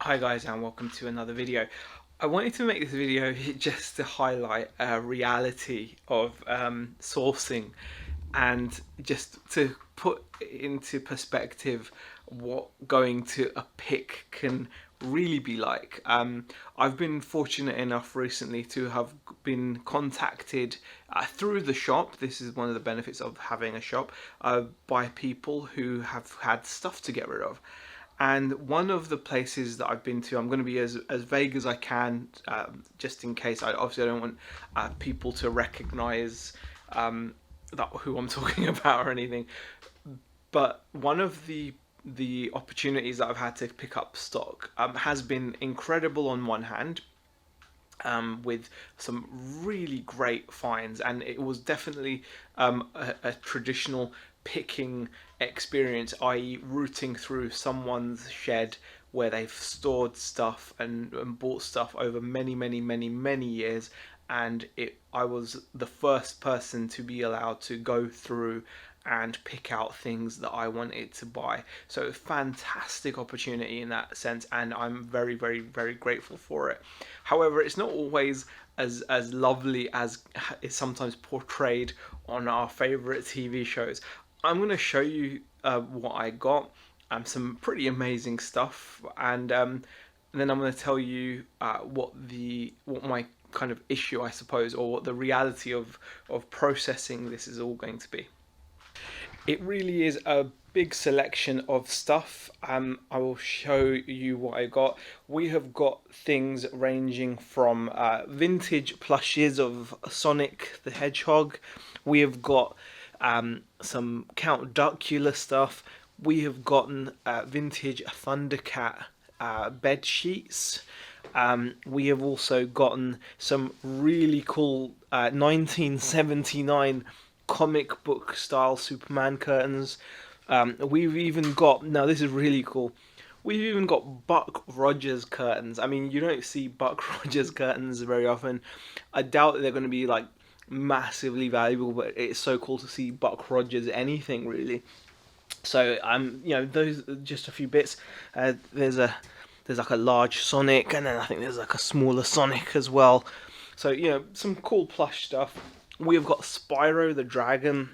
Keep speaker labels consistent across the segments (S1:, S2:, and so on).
S1: Hi guys, and welcome to another video. I wanted to make this video just to highlight a reality of sourcing and just to put into perspective what going to a pick can really be like. I've been fortunate enough recently to have been contacted through the shop. This is one of the benefits of having a shop, by people who have had stuff to get rid of. And one of the places that I've been to, I'm going to be as vague as I can, just in case. Obviously I don't want people to recognise that who I'm talking about or anything. But one of the opportunities that I've had to pick up stock has been incredible on one hand, with some really great finds, and it was definitely a traditional picking experience, i.e. rooting through someone's shed where they've stored stuff and bought stuff over many years, and I was the first person to be allowed to go through and pick out things that I wanted to buy. So fantastic opportunity in that sense, and I'm very grateful for it. However, it's not always as lovely as is sometimes portrayed on our favorite TV shows. I'm going to show you what I got, some pretty amazing stuff, and then I'm going to tell you what my kind of issue, I suppose, or what the reality of processing this is all going to be. It really is a big selection of stuff. I will show you what I got. We have got things ranging from vintage plushes of Sonic the Hedgehog. We have got some Count Duckula stuff. We have gotten vintage Thundercat bed sheets. We have also gotten some really cool 1979 comic book style Superman curtains. We've even got, now this is really cool, we've even got Buck Rogers curtains. I mean, you don't see Buck Rogers curtains very often. I doubt they're going to be like massively valuable, but it's so cool to see Buck Rogers anything really. So those are just a few bits. There's like a large Sonic, and then I think there's like a smaller Sonic as well. So some cool plush stuff. We have got Spyro the Dragon.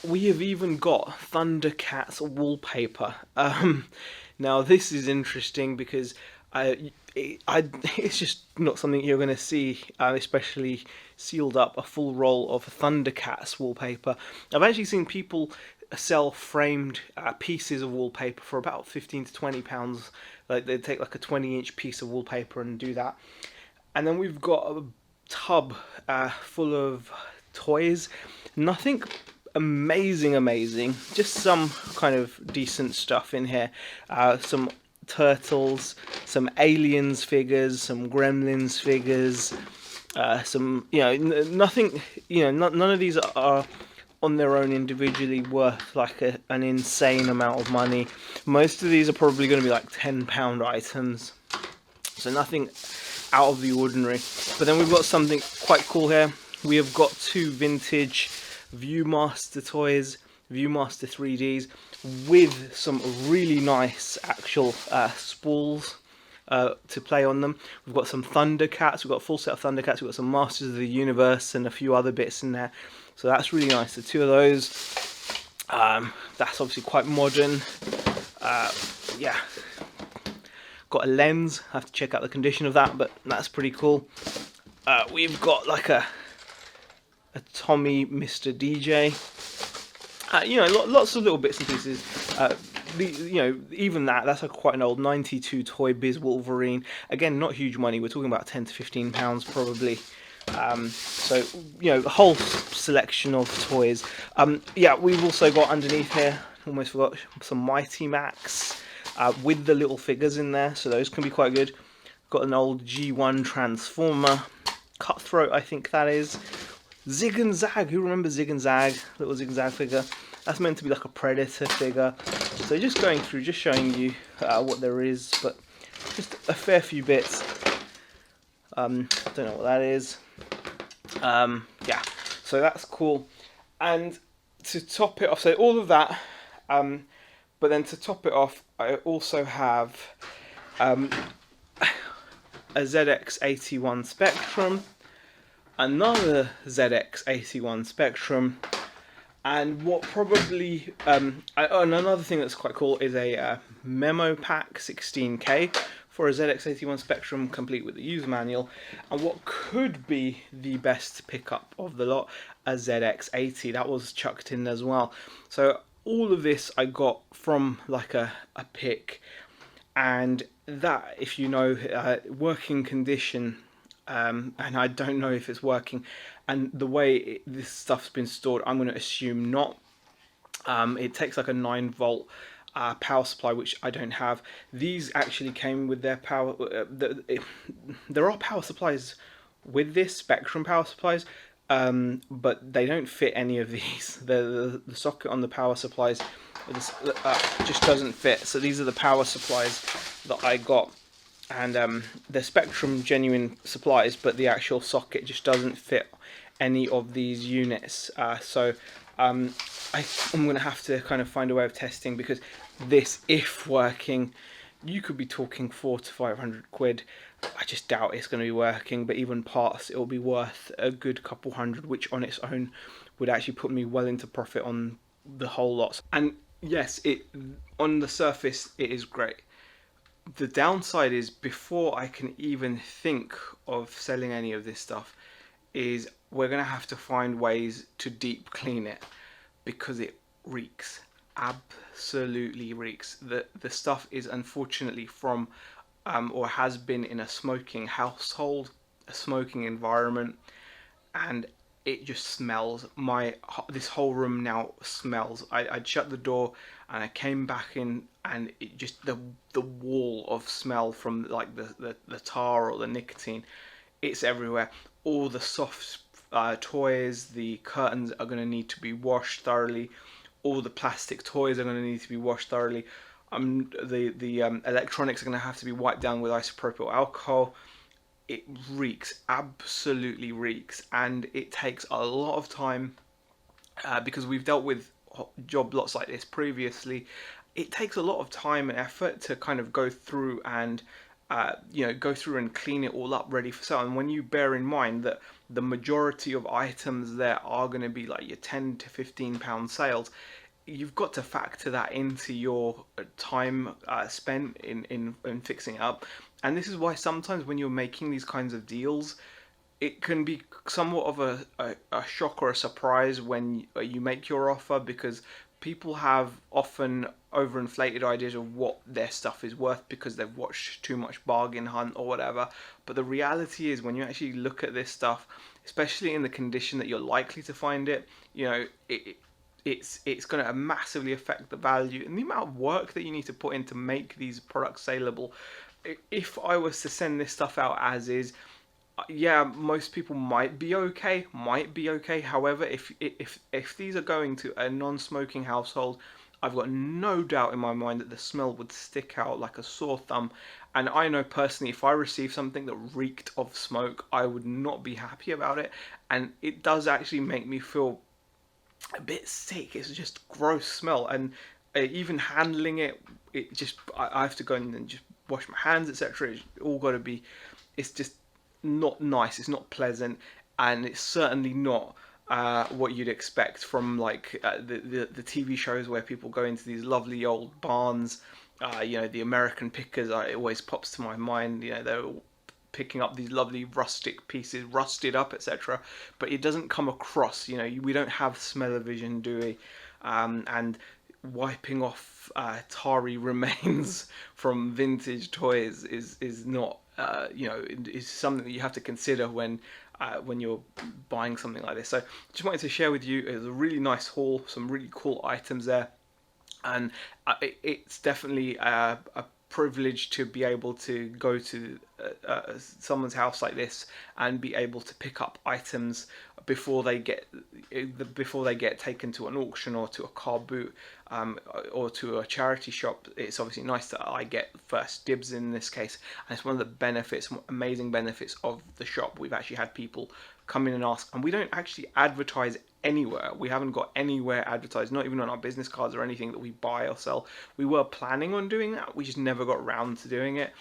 S1: We have even got Thundercats wallpaper. Now this is interesting because it's just not something you're going to see, especially sealed up, a full roll of Thundercats wallpaper. I've actually seen people sell framed pieces of wallpaper for about 15 to 20 pounds. Like they take like a 20-inch piece of wallpaper and do that. And then we've got a tub full of toys. Nothing amazing, just some kind of decent stuff in here. Some turtles, some aliens figures, some gremlins figures, some nothing, none of these are on their own individually worth like an insane amount of money. Most of these are probably going to be like £10 items, so nothing out of the ordinary. But then we've got something quite cool here. We have got two vintage Viewmaster toys, Viewmaster 3Ds, with some really nice actual spools to play on them. We've got some Thundercats, we've got a full set of Thundercats, we've got some Masters of the Universe and a few other bits in there. So that's really nice. The two of those, that's obviously quite modern. Yeah. Got a lens, I have to check out the condition of that, but that's pretty cool. We've got like a Tommy Mr. DJ. Lots of little bits and pieces. Even that's quite an old 92 Toy Biz Wolverine. Again, not huge money. We're talking about 10 to 15 pounds probably. So a whole selection of toys. We've also got underneath here, almost forgot, some Mighty Max with the little figures in there. So those can be quite good. Got an old G1 Transformer, Cutthroat, I think that is. Zig and Zag, who remembers Zig and Zag? Little Zig and Zag figure. That's meant to be like a Predator figure. So just going through, just showing you what there is, but just a fair few bits. Don't know what that is. So that's cool. And to top it off, so all of that, But then to top it off, I also have um, a ZX81 Spectrum, another ZX81 Spectrum, and what probably and another thing that's quite cool is a memo pack 16K for a ZX81 Spectrum, complete with the user manual, and what could be the best pickup of the lot, a ZX80 that was chucked in as well. So all of this I got from like a pick, and that, if you know, working condition, and I don't know if it's working, and the way this stuff's been stored, I'm going to assume not. It takes like a 9-volt power supply, which I don't have. These actually came with their power. There are power supplies with this, Spectrum power supplies, but they don't fit any of these. The socket on the power supplies just doesn't fit. So these are the power supplies that I got, and they're Spectrum genuine supplies, but the actual socket just doesn't fit any of these units. I'm going to have to kind of find a way of testing, because this, if working, you could be talking 400 to 500 quid. I just doubt it's going to be working, but even parts, it will be worth a good couple hundred, which on its own would actually put me well into profit on the whole lot. And yes, it on the surface it is great. The downside is, before I can even think of selling any of this stuff, is we're going to have to find ways to deep clean it, because it reeks. Absolutely reeks. The stuff is unfortunately from or has been in a smoking household, a smoking environment, and it just smells. This whole room now smells. I'd shut the door and I came back in, and it just, the wall of smell from like the tar or the nicotine, it's everywhere. All the soft toys, the curtains are going to need to be washed thoroughly. All the plastic toys are going to need to be washed thoroughly. The electronics are going to have to be wiped down with isopropyl alcohol. It reeks, absolutely reeks, and it takes a lot of time, because we've dealt with job lots like this previously. It takes a lot of time and effort to kind of go through and go through and clean it all up ready for sale. And when you bear in mind that the majority of items there are going to be like your £10 to £15 sales, you've got to factor that into your time spent in fixing it up. And this is why sometimes when you're making these kinds of deals, it can be somewhat of a shock or a surprise when you make your offer, because people have often overinflated ideas of what their stuff is worth because they've watched too much Bargain Hunt or whatever. But the reality is, when you actually look at this stuff, especially in the condition that you're likely to find it, it's going to massively affect the value and the amount of work that you need to put in to make these products saleable. If I was to send this stuff out as is, yeah, most people might be okay. However, if these are going to a non-smoking household, I've got no doubt in my mind that the smell would stick out like a sore thumb. And I know personally, if I received something that reeked of smoke, I would not be happy about it. And it does actually make me feel a bit sick. It's just gross smell, and even handling it, I have to go in and just wash my hands, etc. It's all got to be. It's just not nice. It's not pleasant, and it's certainly not what you'd expect from like the TV shows where people go into these lovely old barns. The American Pickers. It always pops to my mind. They're picking up these lovely rustic pieces, rusted up, etc. But it doesn't come across. We don't have smell-o-vision, do we? And wiping off tarry remains from vintage toys is not, is something that you have to consider when you're buying something like this. So just wanted to share with you, it was a really nice haul, some really cool items there, and it's definitely a privilege to be able to go to someone's house like this and be able to pick up items before they get taken to an auction or to a car boot or to a charity shop. It's obviously nice that I get first dibs in this case, and it's one of the benefits, amazing benefits of the shop. We've actually had people come in and ask, and we don't actually advertise anywhere. We haven't got anywhere advertised, not even on our business cards or anything that we buy or sell. We were planning on doing that, we just never got around to doing it.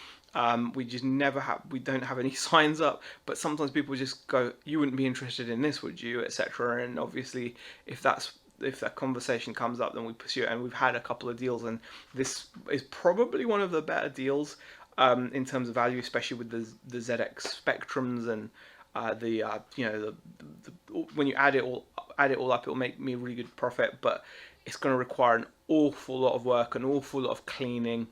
S1: We just never have, we don't have any signs up, but sometimes people just go, you wouldn't be interested in this, would you, etc. And obviously if that conversation comes up, then we pursue it. And we've had a couple of deals, and this is probably one of the better deals in terms of value, especially with the ZX Spectrums and when you add it all up, it'll make me a really good profit. But it's going to require an awful lot of work, an awful lot of cleaning.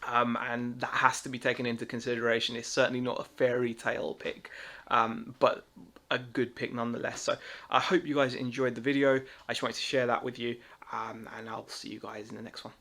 S1: And that has to be taken into consideration. It's certainly not a fairy tale pick, but a good pick nonetheless. So I hope you guys enjoyed the video. I just wanted to share that with you, and I'll see you guys in the next one.